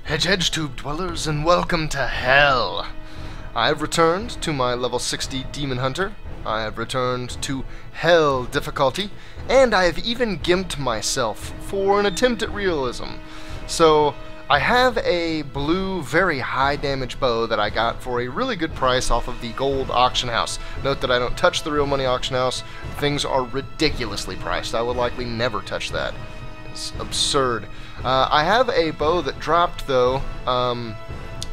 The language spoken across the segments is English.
Hedge Tube dwellers, and welcome to Hell! I have returned to my level 60 Demon Hunter, I have returned to Hell difficulty, and I have even gimped myself for an attempt at realism. So, I have a blue, very high damage bow that I got for a really good price off of the gold auction house. Note that I don't touch the real money auction house. Things are ridiculously priced. I would likely never touch that. It's absurd. I have a bow that dropped, though,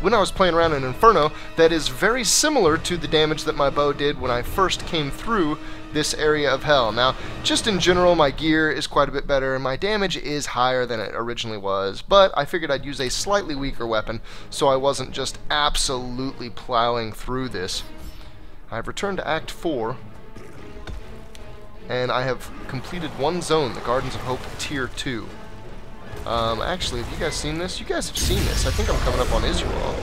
when I was playing around in Inferno, that is very similar to the damage that my bow did when I first came through this area of Hell. Now, just in general, my gear is quite a bit better, and my damage is higher than it originally was, but I figured I'd use a slightly weaker weapon, so I wasn't just absolutely plowing through this. I've returned to Act 4, and I have completed one zone, the Gardens of Hope Tier 2. Actually, have you guys seen this? You guys have seen this. I think I'm coming up on Israel.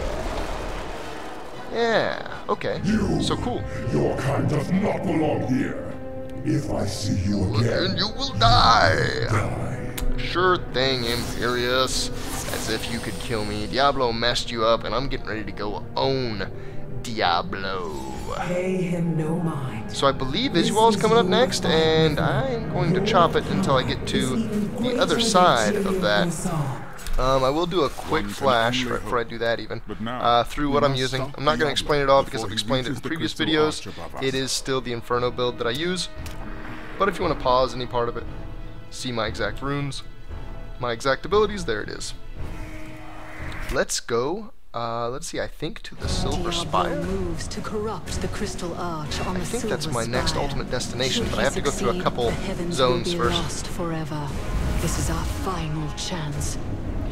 Yeah, okay. So cool. Your kind does not belong here. If I see you again, then you will die. Sure thing, Imperious. As if you could kill me. Diablo messed you up, and I'm getting ready to go own Diablo. Pay him no mind. So I believe Visual is coming up next, and I'm going to chop it until I get to the other side of that. I will do a quick flash right before I do that even, through what I'm using. I'm not going to explain it all because I've explained it in previous videos. It is still the Inferno build that I use, but if you want to pause any part of it, see my exact runes, my exact abilities, there it is. Let's go. Let's see, I think to the Silver Spire. Moves to corrupt the crystal arch on I the think that's my Silver next Spire. ultimate destination, Should but I have to go through a he couple succeed, the heavens zones will be first. lost forever. This is our final chance.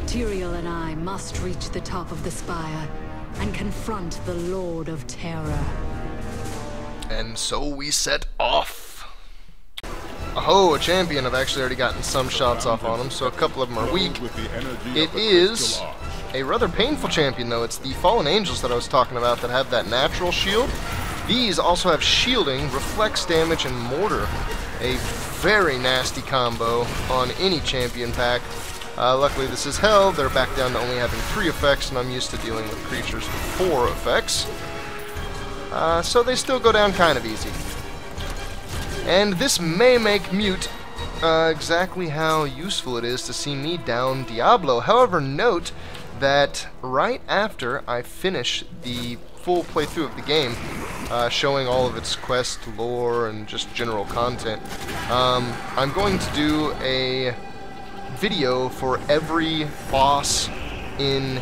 Tyrael and I must reach the top of the spire and confront the Lord of Terror. And so we set off. Oh, a champion. I've actually already gotten some shots off on him, so a couple of them are weak. It is a rather painful champion, though. It's the Fallen Angels that I was talking about that have that natural shield. These also have shielding, reflex damage, and mortar. A very nasty combo on any champion pack. Luckily this is Hell. They're back down to only having 3 effects, and I'm used to dealing with creatures with 4 effects. So they still go down kind of easy. And this may make mute exactly how useful it is to see me down Diablo. However, note that right after I finish the full playthrough of the game, showing all of its quest, lore, and just general content, I'm going to do a video for every boss in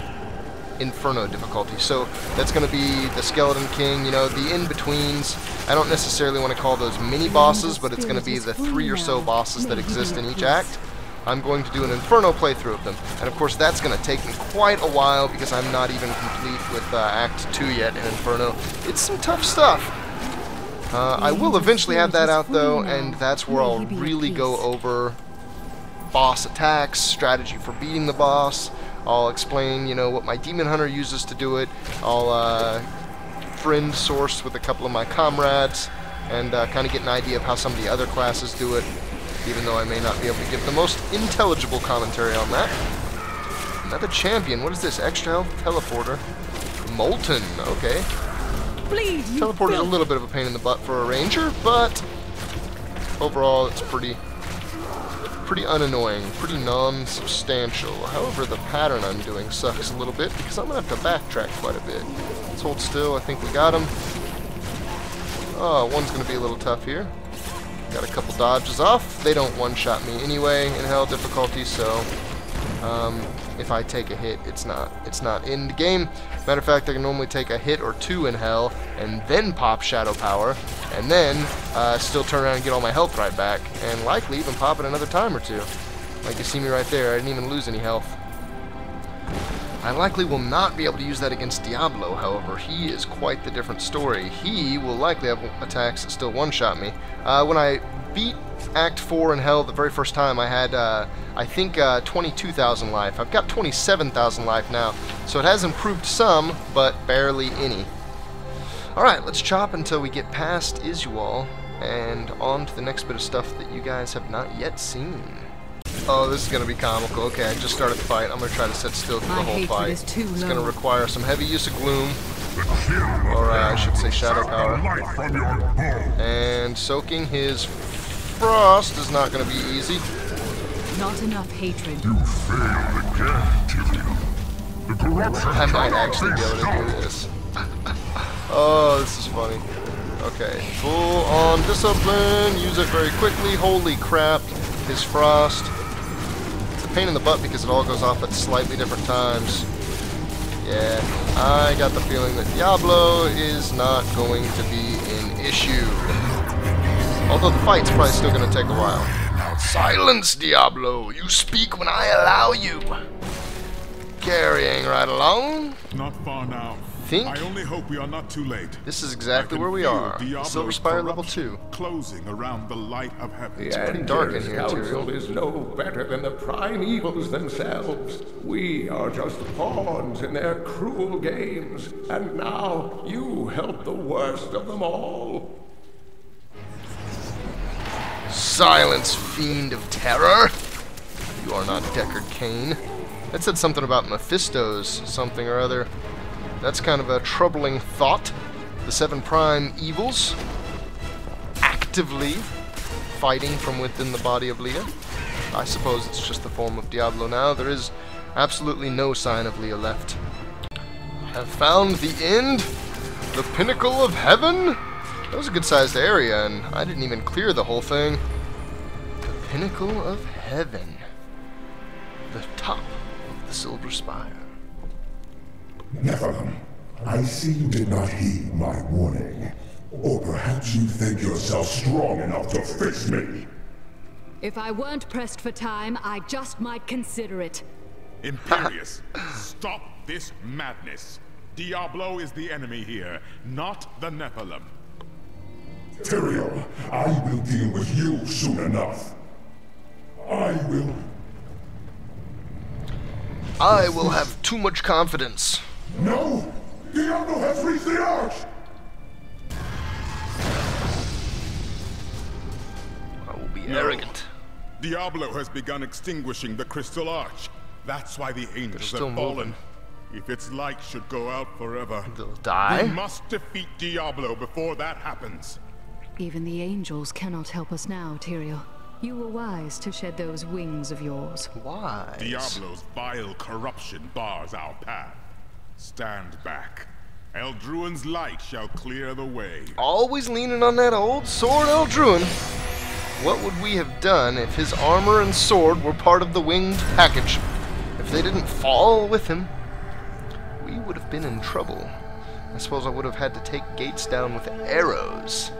Inferno difficulty. So that's going to be the Skeleton King, you know, the in-betweens. I don't necessarily want to call those mini-bosses, but it's going to be the 3 or so bosses that exist in each act. I'm going to do an Inferno playthrough of them. And of course that's going to take me quite a while because I'm not even complete with Act 2 yet in Inferno. It's some tough stuff. I will eventually have that out though, and that's where I'll really go over boss attacks, strategy for beating the boss. I'll explain, you know, what my Demon Hunter uses to do it. I'll friend source with a couple of my comrades and kind of get an idea of how some of the other classes do it, even though I may not be able to give the most intelligible commentary on that. Another champion. What is this? Extra health teleporter. Molten. Okay. Teleporter is a little bit of a pain in the butt for a ranger, but overall it's pretty unannoying, pretty non-substantial. However, the pattern I'm doing sucks a little bit because I'm going to have to backtrack quite a bit. Let's hold still. I think we got him. Oh, one's going to be a little tough here. Got a couple dodges off. They don't one-shot me anyway in Hell difficulty, so if I take a hit, it's not end game. Matter of fact, I can normally take a hit or 2 in Hell and then pop Shadow Power, and then still turn around and get all my health right back, and likely even pop it another time or 2. Like you see me right there, I didn't even lose any health. I likely will not be able to use that against Diablo, however. He is quite the different story. He will likely have attacks that still one-shot me. When I beat Act 4 in Hell the very first time, I had, I think, 22,000 life. I've got 27,000 life now, so it has improved some, but barely any. Alright, let's chop until we get past Isual, and on to the next bit of stuff that you guys have not yet seen. Oh, this is going to be comical. Okay, I just started the fight. I'm going to try to sit still through the whole fight. It's going to require some heavy use of gloom. Or I should say shadow power. And soaking his frost is not going to be easy. Not enough hatred. You failed again, Tyrion. The corruption I might actually be able to do this. Oh, this is funny. Okay, full on discipline. Use it very quickly. Holy crap. His frost. It's a pain in the butt because it all goes off at slightly different times. Yeah, I got the feeling that Diablo is not going to be an issue. Although the fight's probably still going to take a while. Silence, Diablo! You speak when I allow you! Carrying right along. Not far now. I only hope we are not too late. This is exactly where we are. Silver Spire level 2. Closing around the light of heaven. It's pretty dark in here, Council too. is no better than the primevals themselves. We are just pawns in their cruel games. And now you help the worst of them all. Silence, fiend of terror! You are not Deckard Cain. That said something about Mephisto's something or other. That's kind of a troubling thought. The 7 prime evils actively fighting from within the body of Leah. I suppose it's just the form of Diablo now. There is absolutely no sign of Leah left. Have found the end? The pinnacle of heaven? That was a good-sized area, and I didn't even clear the whole thing. The pinnacle of heaven. The top of the Silver Spire. Nephilim, I see you did not heed my warning. Or perhaps you think yourself strong enough to face me. If I weren't pressed for time, I just might consider it. Imperious, stop this madness. Diablo is the enemy here, not the Nephilim. Tyrion, I will deal with you soon enough. I will have too much confidence. No! Diablo has reached the arch! I will be arrogant. Diablo has begun extinguishing the Crystal Arch. That's why the angels have fallen. If its light should go out forever, They'll die? we must defeat Diablo before that happens. Even the angels cannot help us now, Tyrion. You were wise to shed those wings of yours. Why? Diablo's vile corruption bars our path. Stand back. Eldruin's light shall clear the way. Always leaning on that old sword, Eldruin. What would we have done if his armor and sword were part of the winged package? If they didn't fall with him, we would have been in trouble. I suppose I would have had to take gates down with arrows.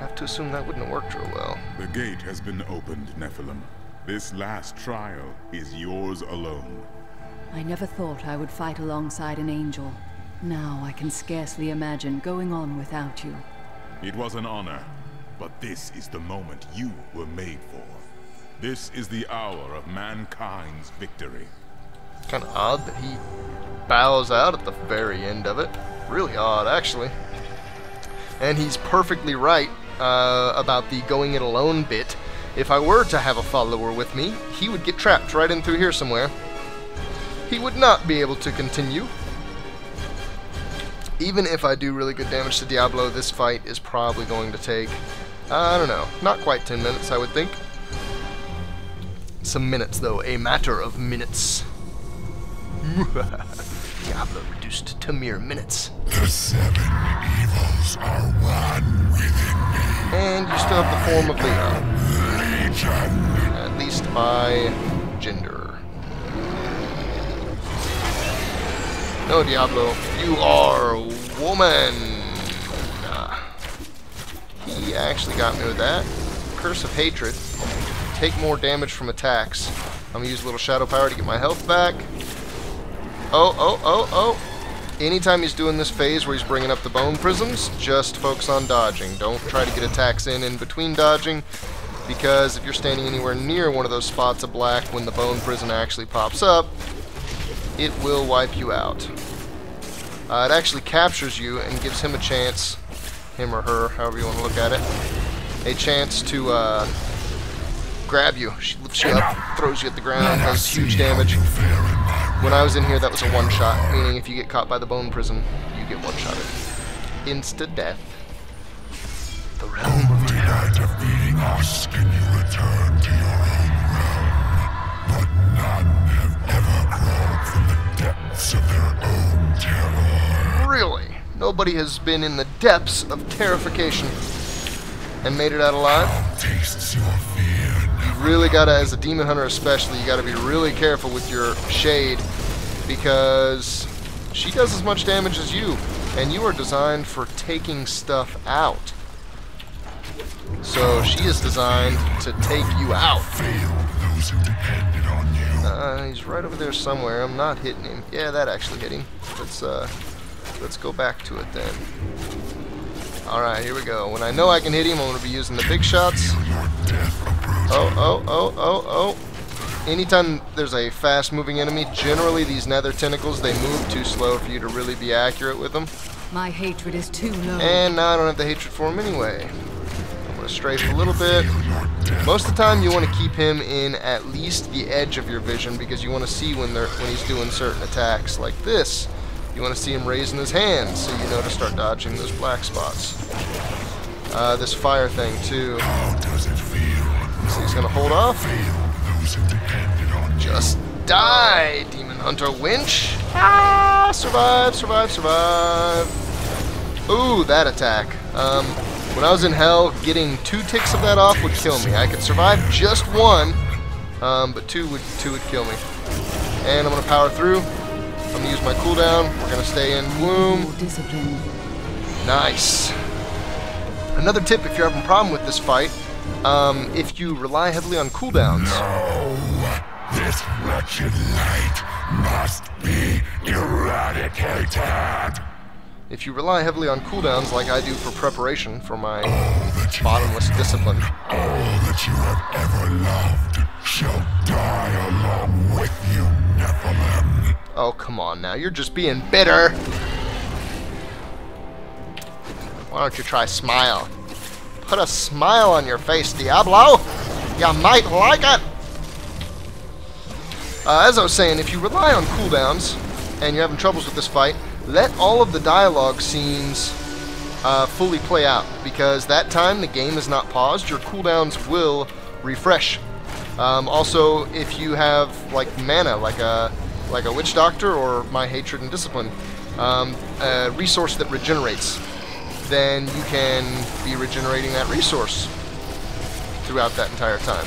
Have to assume that wouldn't have worked real well. The gate has been opened, Nephilim. This last trial is yours alone. I never thought I would fight alongside an angel. Now I can scarcely imagine going on without you. It was an honor, but this is the moment you were made for. This is the hour of mankind's victory. Kind of odd that he bows out at the very end of it. Really odd, actually. And he's perfectly right about the going it alone bit. If I were to have a follower with me, he would get trapped right in through here somewhere. He would not be able to continue. Even if I do really good damage to Diablo, this fight is probably going to take, I don't know, not quite 10 minutes, I would think. Some minutes, though. A matter of minutes. Diablo reduced to mere minutes. The 7 evils are one within me. And you still have the form of Leah. Legion. At least by gender. No, Diablo, you are a woman. He actually got me with that. Curse of Hatred. Take more damage from attacks. I'm gonna use a little shadow power to get my health back. Oh. Anytime he's doing this phase where he's bringing up the bone prisms, just focus on dodging. Don't try to get attacks in between dodging, because if you're standing anywhere near one of those spots of black when the bone prism actually pops up, it will wipe you out. It actually captures you and gives him a chance, him or her, however you want to look at it, a chance to grab you. She lifts you up, throws you at the ground, does huge damage. When I was in here, that was a one-shot, meaning if you get caught by the bone prison, you get one-shotted. Insta-death. The realm of terror. By defeating us can you return to your own realm, but none have ever crawled from the depths of their own terror. Really? Nobody has been in the depths of terrification and made it out alive? Tastes your fear. You really gotta, as a demon hunter especially, you gotta be really careful with your shade, because she does as much damage as you, and you are designed for taking stuff out. So she is designed to take you out. Failed those who depended on you. He's right over there somewhere. I'm not hitting him. Yeah, that actually hit him. Let's go back to it then. Alright, here we go. When I know I can hit him, I'm going to be using the big shots. Oh. Anytime there's a fast-moving enemy, generally these nether tentacles, they move too slow for you to really be accurate with them. My hatred is too low. And now I don't have the hatred for him anyway. I'm going to strafe a little bit. Most of the time, you want to keep him in at least the edge of your vision, because you want to see when he's doing certain attacks like this. You want to see him raising his hands, so you know to start dodging those black spots. This fire thing, too. How does it feel? So he's going to hold off. Those who depended on you. Just die, Demon Hunter Winch. Ah, survive. Ooh, that attack. When I was in hell, getting 2 ticks of that off would kill me. I could survive just 1, but 2 would kill me. And I'm going to power through. I'm going to use my cooldown. We're going to stay in womb. Nice. Another tip if you're having a problem with this fight, if you rely heavily on cooldowns. No, this wretched light must be eradicated. If you rely heavily on cooldowns like I do for preparation for my bottomless discipline. All that you have ever loved shall die along with you, Nephilim. Oh, come on now. You're just being bitter. Why don't you try smile? Put a smile on your face, Diablo. You might like it. As I was saying, if you rely on cooldowns and you're having troubles with this fight, let all of the dialogue scenes fully play out, because that time the game is not paused. Your cooldowns will refresh. Also, if you have like mana, like a witch doctor or my hatred and discipline, a resource that regenerates, then you can be regenerating that resource throughout that entire time.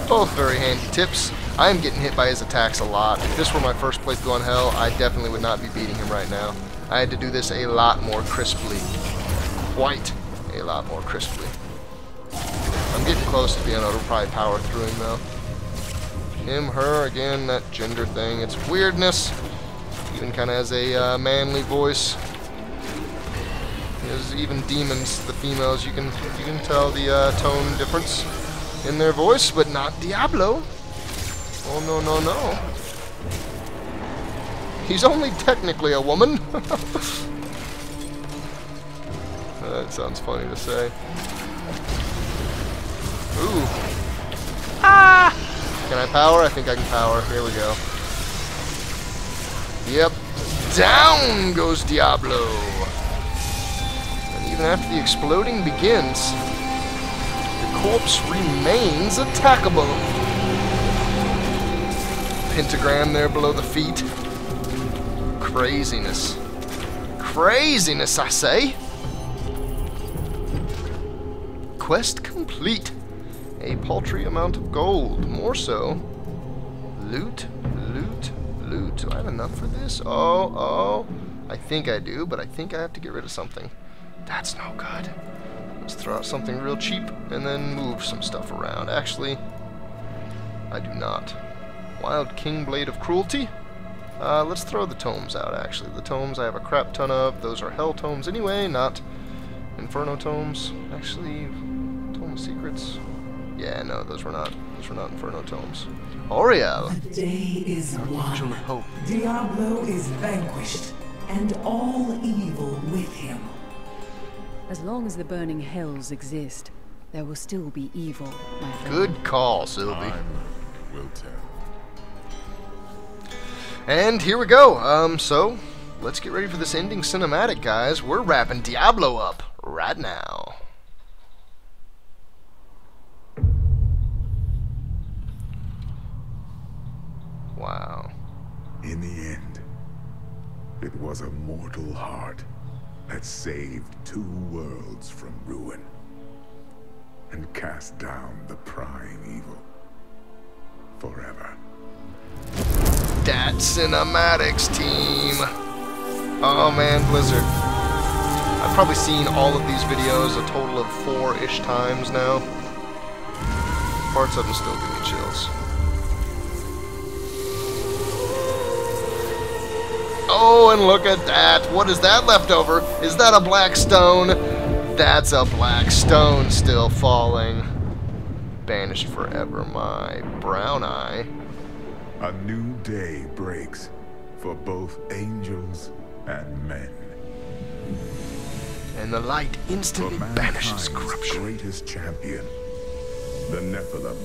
Both very handy tips. I am getting hit by his attacks a lot. If this were my first playthrough on Hell, I definitely would not be beating him right now. I had to do this a lot more crisply. Quite a lot more crisply. I'm getting close to being able to probably power through him though. Him, her, again, that gender thing. It's weirdness. Even kind of has a manly voice. There's even demons, the females, you can tell the tone difference in their voice, but not Diablo. Oh, no. He's only technically a woman. That sounds funny to say. Ooh. Ah! Can I power? I think I can power. Here we go. Yep. Down goes Diablo. And even after the exploding begins, the corpse remains attackable. Pentagram there below the feet. Craziness. Craziness, I say. Quest complete. A paltry amount of gold. More so. Loot. Do I have enough for this? Oh. I think I do, but I think I have to get rid of something. That's no good. Let's throw out something real cheap and then move some stuff around. Actually, I do not. Wild King Blade of Cruelty. Let's throw the tomes out, actually. The tomes I have a crap ton of. Those are hell tomes anyway, not inferno tomes. Actually, Tome of Secrets. Yeah, no, those were not inferno tomes. Oriel. The day is won. Angel of Hope. Diablo is vanquished, and all evil with him. As long as the burning hells exist, there will still be evil, my friend. Good call, Sylvie. Time will tell. And here we go. So let's get ready for this ending cinematic, guys. We're wrapping Diablo up right now. Wow. In the end, it was a mortal heart that saved 2 worlds from ruin and cast down the prime evil forever. Dat Cinematics team. Oh man, Blizzard. I've probably seen all of these videos a total of 4-ish times now. Parts of them still give me chills. Oh, and look at that. What is that left over? Is that a black stone? That's a black stone still falling. Banished forever, my brown eye. A new day breaks for both angels and men. And the light instantly For banishes mankind's corruption. greatest champion, the Nephilim,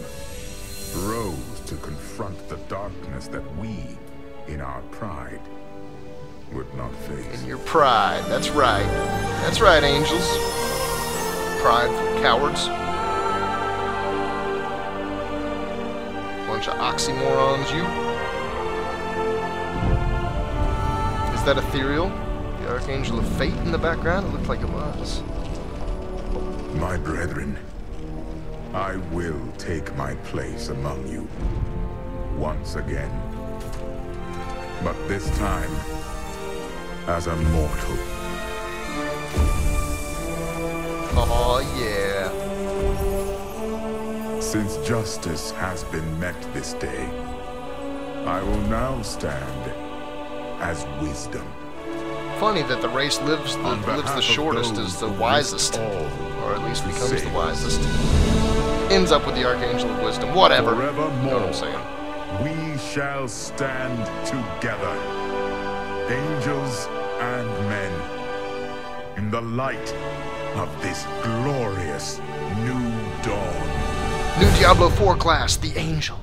rose to confront the darkness that we, in our pride, would not face. In your pride, that's right. That's right, angels. Pride for cowards. Bunch of oxymorons, you. Is that ethereal? The Archangel of Fate in the background? It looked like it was. My brethren, I will take my place among you once again. But this time, as a mortal. Oh yeah. Since justice has been met this day, I will now stand as wisdom. Funny that the race lives the shortest is the wisest. Or at least becomes the wisest. Ends up with the Archangel of Wisdom. Whatever. You know what I'm saying. We shall stand together, angels and men, in the light of this glorious new dawn. New Diablo 4 class, the Angel.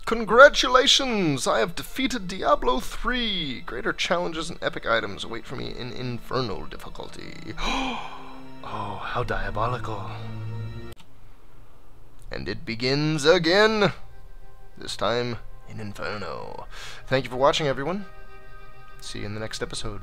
Congratulations! I have defeated Diablo 3. Greater challenges and epic items await for me in infernal difficulty. Oh, how diabolical. And it begins again. This time in Inferno. Thank you for watching, everyone. See you in the next episode.